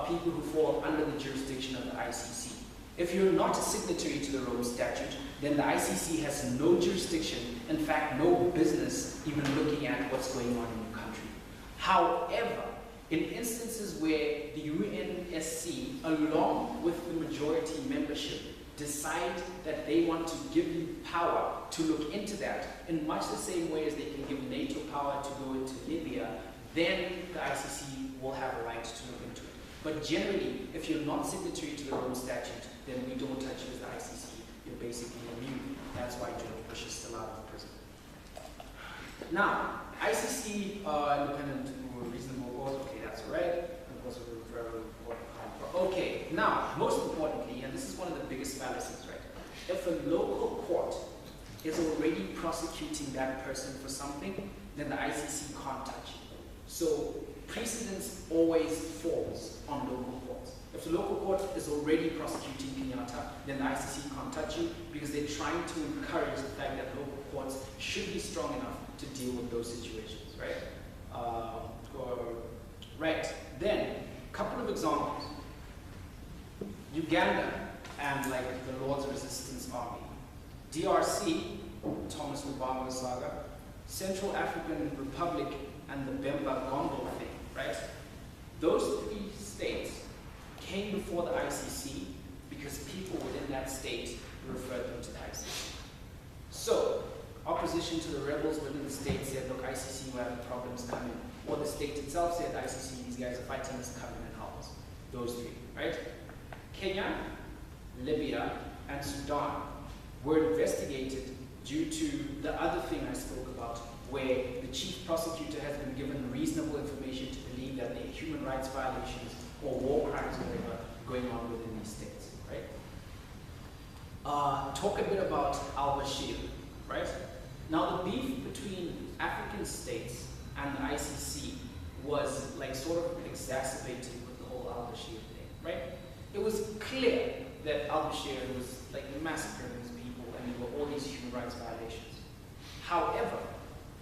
people who fall under the jurisdiction of the ICC. If you're not a signatory to the Rome Statute, then the ICC has no jurisdiction, in fact, no business even looking at what's going on in your country. However, in instances where the UNSC, along with the majority membership, decide that they want to give you power to look into that, in much the same way as they can give NATO power to go into Libya, then the ICC will have a right to look into it. But generally, if you're not signatory to the Rome Statute, then we don't touch you as the ICC. You're basically immune. That's why George Bush is still out of prison. Now, ICC, independent or reasonable cause, okay, that's all right. Of course, we're referring to okay, now, most importantly, and this is one of the biggest fallacies, right? If a local court is already prosecuting that person for something, then the ICC can't touch it. So precedence always falls on local courts. If the local court is already prosecuting Kenyatta, then the ICC can't touch you because they're trying to encourage the fact that local courts should be strong enough to deal with those situations, right? Right, then, a couple of examples. Uganda and like the Lord's Resistance Army. DRC, Thomas Lubanga saga. Central African Republic and the Bemba Gombo thing, right? Those three states came before the ICC because people within that state referred them to the ICC. So, opposition to the rebels within the state said, look, ICC will have problems coming. Or the state itself said, ICC, these guys are fighting us, come in and help us. Those three, right? Kenya, Libya, and Sudan were investigated due to the other thing I spoke about, where the chief prosecutor has been given reasonable information to believe that there are human rights violations or war crimes or whatever going on within these states, right? Talk a bit about al-Bashir, right? Now the beef between African states and the ICC was like sort of exacerbated with the whole al-Bashir thing, right? It was clear that al-Bashir was like massacring his people and there were all these human rights violations. However,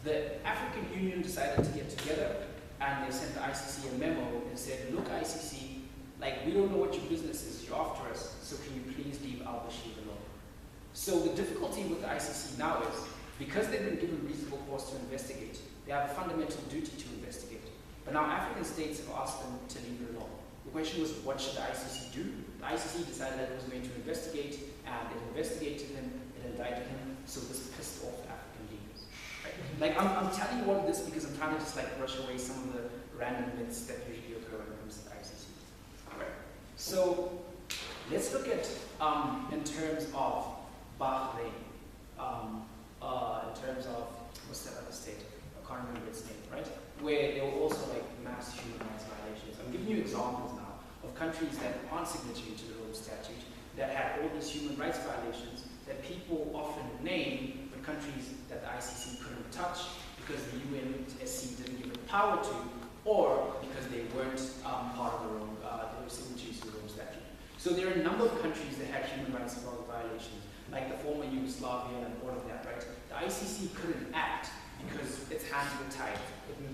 the African Union decided to get together and they sent the ICC a memo and said, look ICC, like we don't know what your business is, you're after us, so can you please leave al-Bashir alone? So the difficulty with the ICC now is, because they've been given reasonable cause to investigate, they have a fundamental duty to investigate. But now African states have asked them to leave it alone. The question was, what should the ICC do? The ICC decided that it was going to investigate, and it investigated him, it indicted him, so this pissed off the African leaders. Right? Like, I'm telling you all of this because I'm trying to just like brush away some of the random myths that usually occur when it comes to the ICC. All right. So let's look at, in terms of Bahrain, in terms of, what's that other state? I can't remember its name, right? Where there were also like mass human rights violations. I'm giving you examples now of countries that aren't signatory to the Rome Statute that had all these human rights violations that people often name, but countries that the ICC couldn't touch because the UNSC didn't give it power to, or because they weren't part of the Rome, they were signatories to the Rome Statute. So there are a number of countries that had human rights violations, like the former Yugoslavia and all of that, right? The ICC couldn't act because its hands were tied.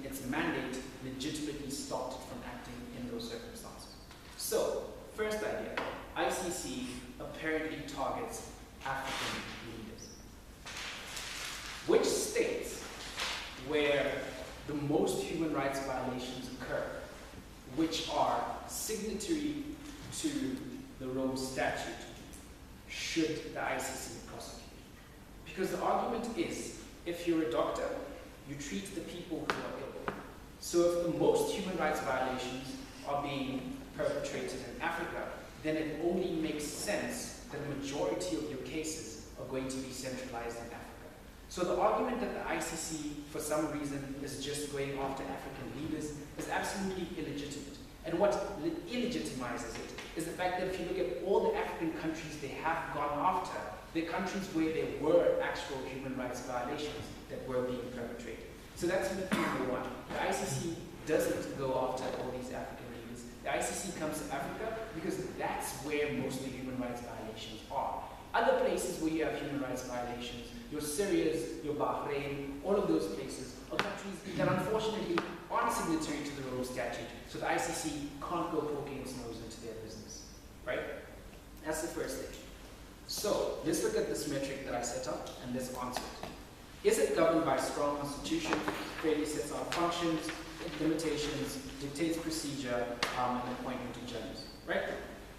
Its mandate legitimately stopped it from acting in those circumstances. So, first idea, ICC apparently targets African leaders. Which states where the most human rights violations occur, which are signatory to the Rome Statute, should the ICC prosecute? Because the argument is, if you're a doctor, you treat the people who are ill. So if the most human rights violations are being perpetrated in Africa, then it only makes sense that the majority of your cases are going to be centralized in Africa. So the argument that the ICC, for some reason, is just going after African leaders is absolutely illegitimate. And what illegitimizes it is the fact that if you look at all the African countries they have gone after, they're countries where there were actual human rights violations that were being perpetrated. So that's myth number one. The ICC doesn't go after all these African leaders. The ICC comes to Africa because that's where most of the human rights violations are. Other places where you have human rights violations, your Syrias, your Bahrain, all of those places are countries that unfortunately aren't signatory to the Rome Statute, so the ICC can't go poking its nose into their business, right? That's the first thing. So let's look at this metric that I set up and let's answer it. Is it governed by a strong constitution, clearly sets out functions, limitations, dictates procedure, and appointment of judges, right?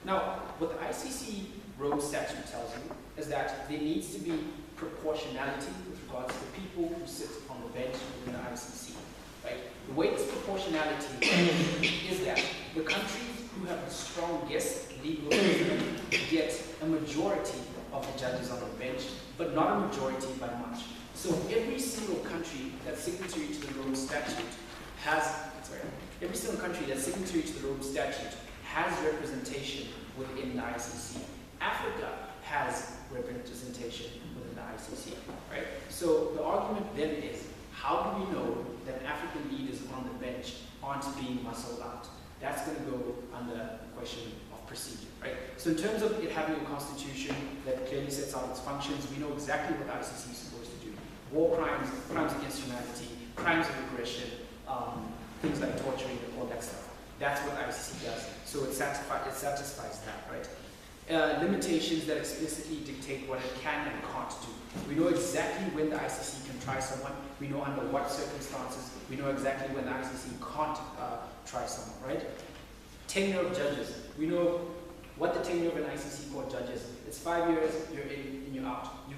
Now, what the ICC Rome Statute tells you is that there needs to be proportionality with regards to the people who sit on the bench within the ICC, right? The way this proportionality is that the countries who have the strongest legal system get a majority of the judges on the bench, but not a majority by much. So every single country that's signatory to the Rome Statute every single country that's signatory to the Rome Statute has representation within the ICC. Africa has representation within the ICC, right? So the argument then is, how do we know that African leaders on the bench aren't being muscled out? That's going to go under the question of procedure, right? So in terms of it having a constitution that clearly sets out its functions, we know exactly what the ICC is supposed to do. War crimes, crimes against humanity, crimes of aggression, things like torturing and all that stuff. That's what the ICC does. So it satisfies that, right? Limitations that explicitly dictate what it can and can't do. We know exactly when the ICC can try someone. We know under what circumstances. We know exactly when the ICC can't try someone, right? Tenure of judges. We know what the tenure of an ICC court judge is. It's 5 years, you're in and you're out. You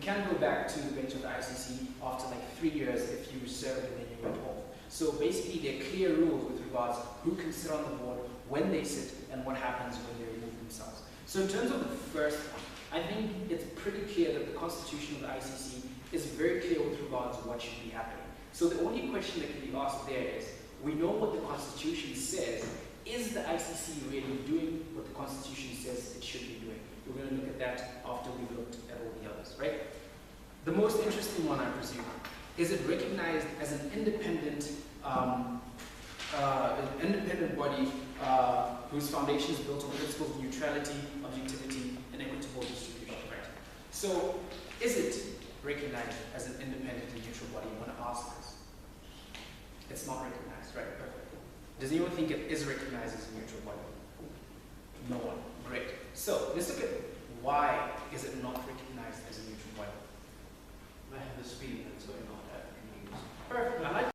can go back to the bench of the ICC after like 3 years if you served and then you went home. So basically there are clear rules with regards who can sit on the board, when they sit, and what happens when they remove themselves. So in terms of the first one, I think it's pretty clear that the constitution of the ICC is very clear with regards to what should be happening. So the only question that can be asked there is, we know what the constitution says. Is the ICC really doing what the constitution says it should be doing? We're going to look at that after we've looked at all the others, right? The most interesting one, I presume, is it recognized as an independent body whose foundation is built on principles of neutrality, objectivity, and equitable distribution, right? So, is it recognized as an independent and neutral body? You want to ask this. It's not recognized, right? Perfect. Does anyone think it is recognized as a neutral body? No one. Great. So, let's look at why is it not recognized as a neutral body. I have this feeling that's going on that. Perfect. I like